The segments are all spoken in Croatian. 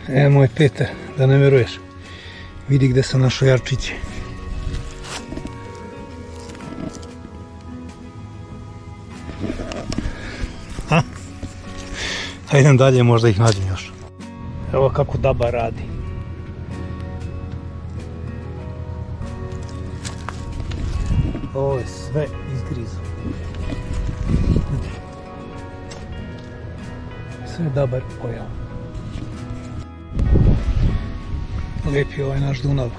Moj Petar, da ne veruješ. Vidi gde sam našao jarčiće. Da idem dalje, možda ih nađem još. Evo kako daba radi. Ovo je sve izgrizo. Sve je dabar pojao. Lijep je ovaj naš Dunav.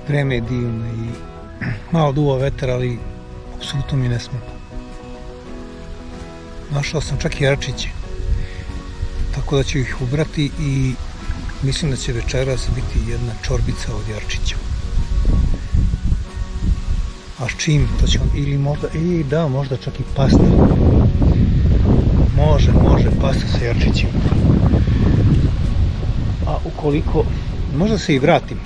Vreme je divno i malo duva vetar, ali apsolutno mi ne smeta. Našao sam čak i jarčiće, tako da ću ih ubrati i mislim da će večeras biti jedna čorbica od jarčića. A s čim? To će on, ili možda, da, možda čak i pasta. Može pasta sa jarčićima. A ukoliko, možda se i vratim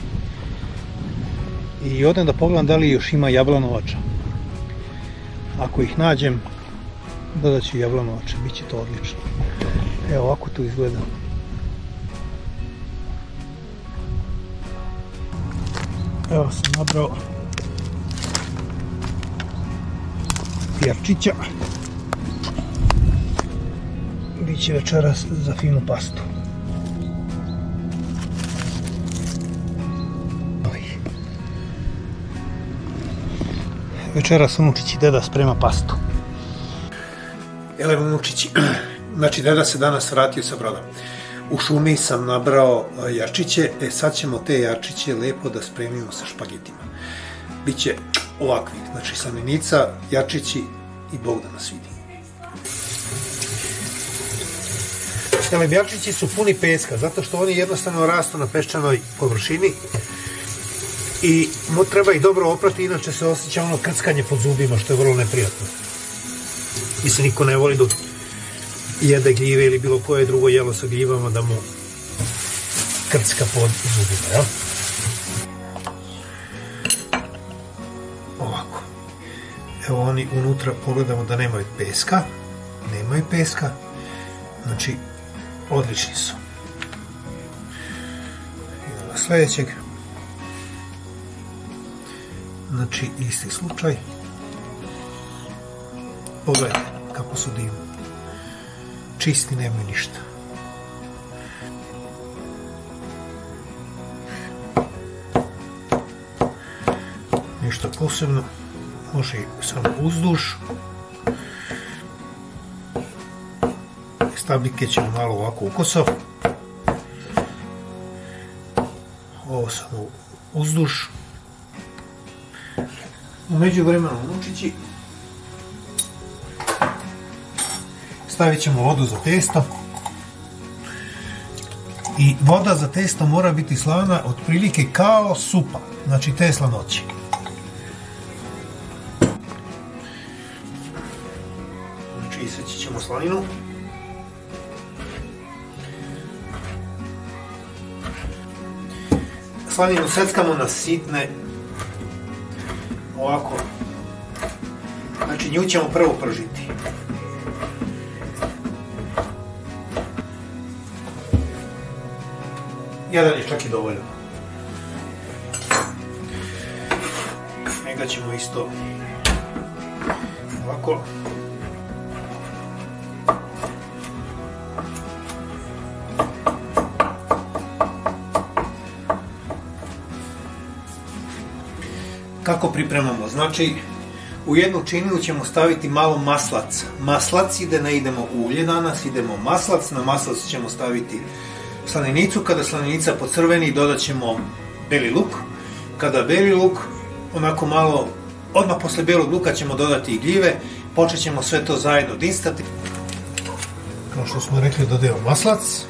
i odem da pogledam da li još ima jablanovača. Ako ih nađem, dodat ću jablanovača, bit će to odlično. Evo ovako tu izgleda. Evo sam nabrao jarčića. Biće večeras za finu pastu. Večeras unučić i deda sprema pastu. Evo unučići, znači deda se danas vratio sa broda. U šumi sam nabrao jarčiće, sad ćemo te jarčiće lepo da spremimo sa špagetima. Biće ovakvi, znači slanenica, jarčići i Bog da nas vidi. Jarčići su puni peska, zato što oni jednostavno rastu na peščanoj površini i treba ih dobro oprati, inače se osjeća ono krckanje pod zubima, što je vrlo neprijatno. Mislim, niko ne voli da jede gljive ili bilo koje drugo jelo sa gljivama da mu krcka pod zubima, jel? Ovako. Evo oni unutra, pogledamo da nemaju peska. Nemaju peska. Znači, odlični su. Idemo na sljedećeg. Znači, isti slučaj. Pogledajte kako su divni. Čisti, nemaju ništa. Ništa posebno. Može i samo uzduž. Stabljike ćemo malo ovako ukoso. Ovo samo uzduž. U međuvremenu unučići. Stavit ćemo vodu za testo. I voda za testo mora biti slana otprilike kao supa. Znači te slanoće. Znači iseći ćemo slaninu. Slaninu seckamo na sitne. Ovako. Znači nju ćemo prvo pržiti. Jedan je čak i dovoljno. Njega ćemo isto ovako. Kako pripremamo? Znači, u jednu činiju ćemo staviti malo maslac. Maslac ide, ne idemo ulje danas, idemo maslac. Na maslac ćemo staviti slaninicu. Kada slanica pocrveni, dodat ćemo beli luk. Kada beli luk, onako malo, odmah posle belog luka ćemo dodati i gljive. Počet ćemo sve to zajedno dinstati. Kao što smo rekli, dodajemo maslac.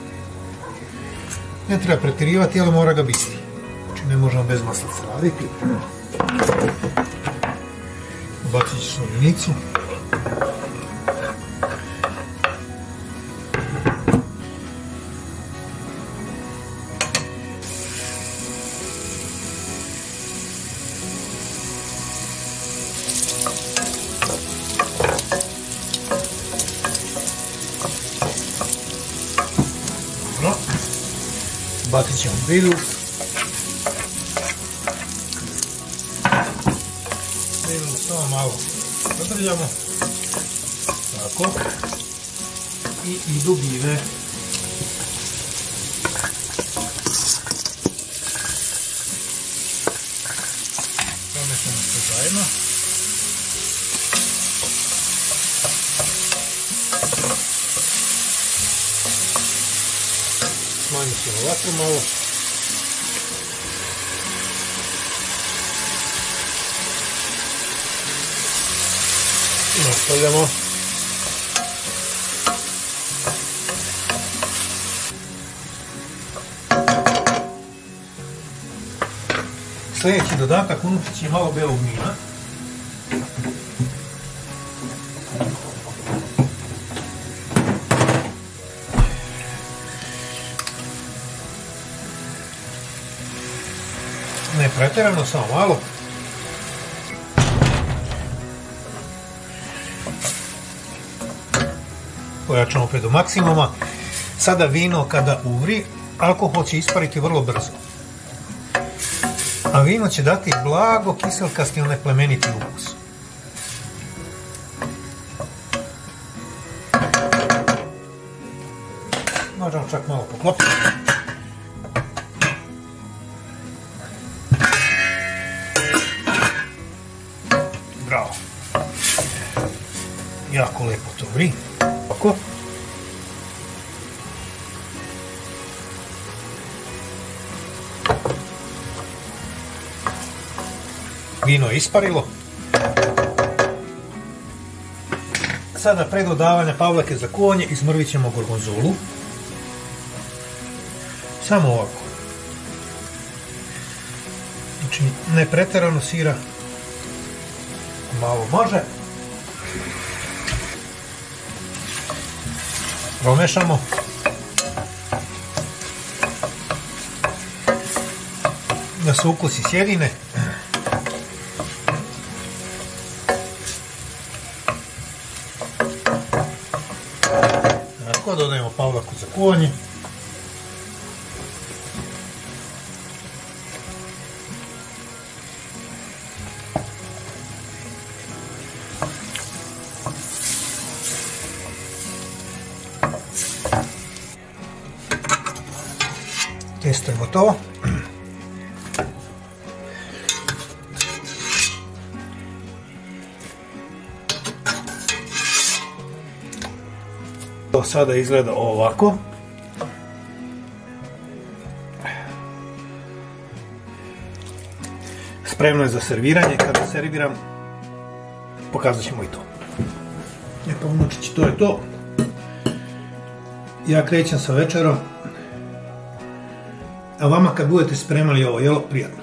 Ne treba pretjerivati, ali mora ga biti. Znači ne možemo bez maslaca raditi. Bacit ću slaninicu. Bacit ćemo bilju. Bilju samo malo zadrljamo. Tako. I idu bive. Pomešamo sve zajedno. Smanjit ćemo vatru malo. I nastavljamo. Sljedeći dodatak unutra će malo belog vina. Ne pretjerano, samo malo. Pojačamo opet do maksimuma. Sada vino kada uvri, alkohol će ispariti vrlo brzo. A vino će dati blago kiselkasti, onaj plemeniti ukus. Možemo čak malo poklopiti. Bravo. Jako lepo to vri. Ovako. Vino je isparilo. Sada pre dodavanja pavlake za kuvanje izmrvit ćemo gorgonzolu. Samo ovako. Znači ne pretjerano sira. Malo može. Promešamo. Da se ukusi sjedine. Tako, dodajemo pavlaku za kuvanje. Testujemo to. To sada izgleda ovako. Spremno je za serviranje. Kada serviram, pokazat ćemo i to. Lijepo unučići, to je to. Ja krećem sa večerom. A vama kad budete spremali ovo jelo, prijatno.